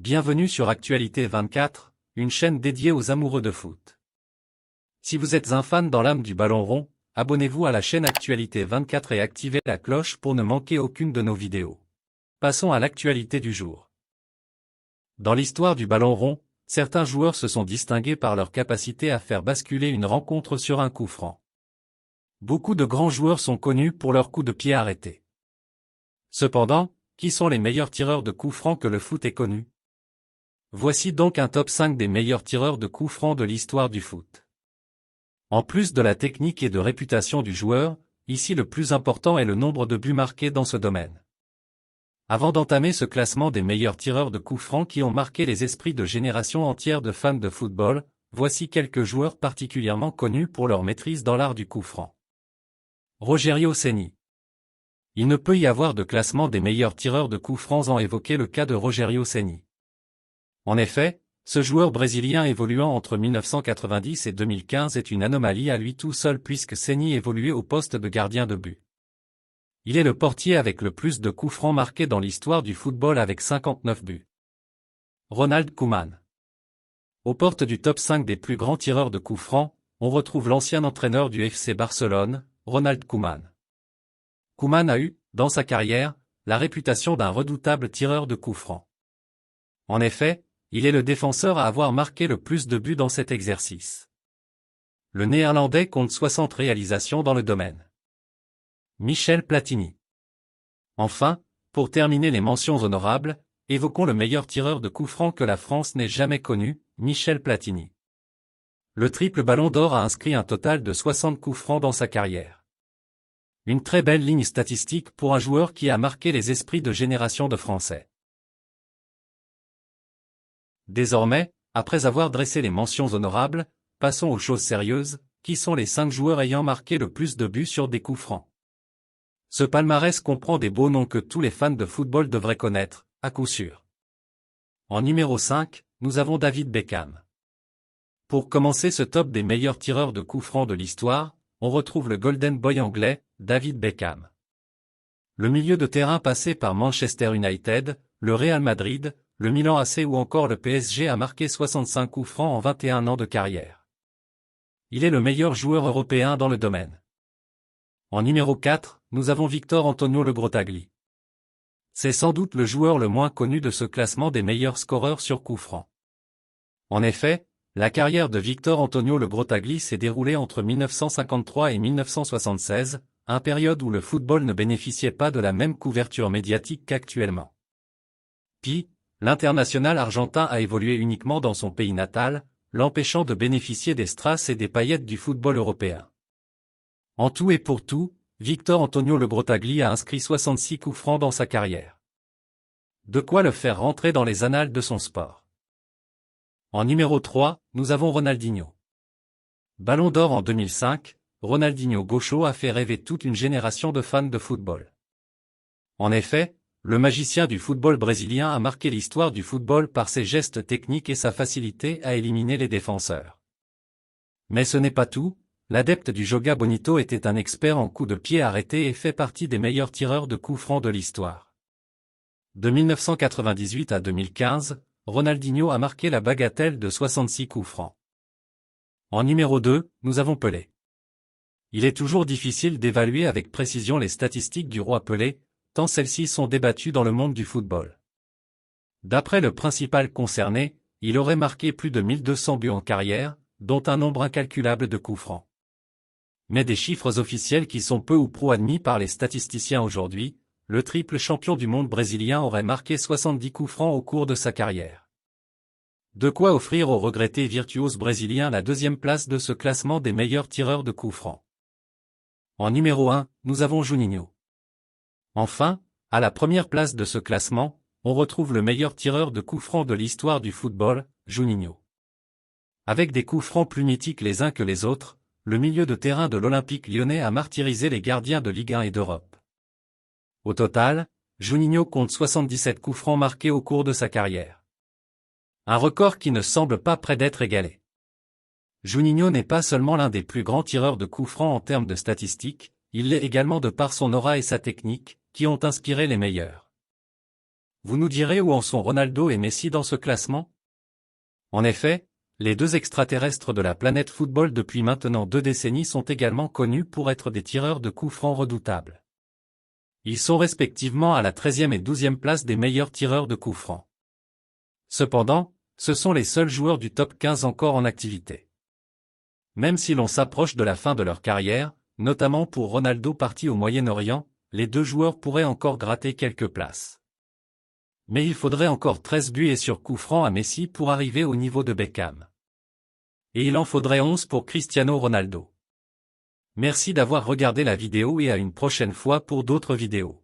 Bienvenue sur Actualité 24, une chaîne dédiée aux amoureux de foot. Si vous êtes un fan dans l'âme du ballon rond, abonnez-vous à la chaîne Actualité 24 et activez la cloche pour ne manquer aucune de nos vidéos. Passons à l'actualité du jour. Dans l'histoire du ballon rond, certains joueurs se sont distingués par leur capacité à faire basculer une rencontre sur un coup franc. Beaucoup de grands joueurs sont connus pour leurs coups de pied arrêtés. Cependant, qui sont les meilleurs tireurs de coups francs que le foot ait connus? Voici donc un top 5 des meilleurs tireurs de coups francs de l'histoire du foot. En plus de la technique et de réputation du joueur, ici le plus important est le nombre de buts marqués dans ce domaine. Avant d'entamer ce classement des meilleurs tireurs de coups francs qui ont marqué les esprits de générations entières de fans de football, voici quelques joueurs particulièrement connus pour leur maîtrise dans l'art du coup franc. Rogerio Ceni. Il ne peut y avoir de classement des meilleurs tireurs de coups francs sans évoquer le cas de Rogerio Ceni. En effet, ce joueur brésilien évoluant entre 1990 et 2015 est une anomalie à lui tout seul puisque Ceni évoluait au poste de gardien de but. Il est le portier avec le plus de coups francs marqués dans l'histoire du football avec 59 buts. Ronald Koeman. Aux portes du top 5 des plus grands tireurs de coups francs, on retrouve l'ancien entraîneur du FC Barcelone, Ronald Koeman. Koeman a eu, dans sa carrière, la réputation d'un redoutable tireur de coups francs. En effet, il est le défenseur à avoir marqué le plus de buts dans cet exercice. Le Néerlandais compte 60 réalisations dans le domaine. Michel Platini. Enfin, pour terminer les mentions honorables, évoquons le meilleur tireur de coups francs que la France n'ait jamais connu, Michel Platini. Le triple ballon d'or a inscrit un total de 60 coups francs dans sa carrière. Une très belle ligne statistique pour un joueur qui a marqué les esprits de générations de Français. Désormais, après avoir dressé les mentions honorables, passons aux choses sérieuses, qui sont les 5 joueurs ayant marqué le plus de buts sur des coups francs. Ce palmarès comprend des beaux noms que tous les fans de football devraient connaître, à coup sûr. En numéro 5, nous avons David Beckham. Pour commencer ce top des meilleurs tireurs de coups francs de l'histoire, on retrouve le Golden Boy anglais, David Beckham. Le milieu de terrain passé par Manchester United, le Real Madrid, le Milan AC ou encore le PSG a marqué 65 coups francs en 21 ans de carrière. Il est le meilleur joueur européen dans le domaine. En numéro 4, nous avons Victor Antonio Le Grottaglie. C'est sans doute le joueur le moins connu de ce classement des meilleurs scoreurs sur coups francs. En effet, la carrière de Victor Antonio Le Grottaglie s'est déroulée entre 1953 et 1976, une période où le football ne bénéficiait pas de la même couverture médiatique qu'actuellement. Puis, l'international argentin a évolué uniquement dans son pays natal, l'empêchant de bénéficier des strass et des paillettes du football européen. En tout et pour tout, Victor Antonio Le Grottaglie a inscrit 66 coups francs dans sa carrière. De quoi le faire rentrer dans les annales de son sport. En numéro 3, nous avons Ronaldinho. Ballon d'or en 2005, Ronaldinho Gaucho a fait rêver toute une génération de fans de football. En effet, le magicien du football brésilien a marqué l'histoire du football par ses gestes techniques et sa facilité à éliminer les défenseurs. Mais ce n'est pas tout, l'adepte du Joga Bonito était un expert en coups de pied arrêtés et fait partie des meilleurs tireurs de coups francs de l'histoire. De 1998 à 2015, Ronaldinho a marqué la bagatelle de 66 coups francs. En numéro 2, nous avons Pelé. Il est toujours difficile d'évaluer avec précision les statistiques du roi Pelé, tant celles-ci sont débattues dans le monde du football. D'après le principal concerné, il aurait marqué plus de 1200 buts en carrière, dont un nombre incalculable de coups francs. Mais des chiffres officiels qui sont peu ou prou admis par les statisticiens aujourd'hui, le triple champion du monde brésilien aurait marqué 70 coups francs au cours de sa carrière. De quoi offrir au regretté virtuose brésilien la deuxième place de ce classement des meilleurs tireurs de coups francs. En numéro 1, nous avons Juninho. Enfin, à la première place de ce classement, on retrouve le meilleur tireur de coups francs de l'histoire du football, Juninho. Avec des coups francs plus mythiques les uns que les autres, le milieu de terrain de l'Olympique lyonnais a martyrisé les gardiens de Ligue 1 et d'Europe. Au total, Juninho compte 77 coups francs marqués au cours de sa carrière. Un record qui ne semble pas près d'être égalé. Juninho n'est pas seulement l'un des plus grands tireurs de coups francs en termes de statistiques, il l'est également de par son aura et sa technique, qui ont inspiré les meilleurs. Vous nous direz où en sont Ronaldo et Messi dans ce classement? En effet, les deux extraterrestres de la planète football depuis maintenant 2 décennies sont également connus pour être des tireurs de coups francs redoutables. Ils sont respectivement à la 13e et 12e place des meilleurs tireurs de coups francs. Cependant, ce sont les seuls joueurs du top 15 encore en activité. Même si l'on s'approche de la fin de leur carrière, notamment pour Ronaldo parti au Moyen-Orient, les deux joueurs pourraient encore gratter quelques places. Mais il faudrait encore 13 buts et sur coup franc à Messi pour arriver au niveau de Beckham. Et il en faudrait 11 pour Cristiano Ronaldo. Merci d'avoir regardé la vidéo et à une prochaine fois pour d'autres vidéos.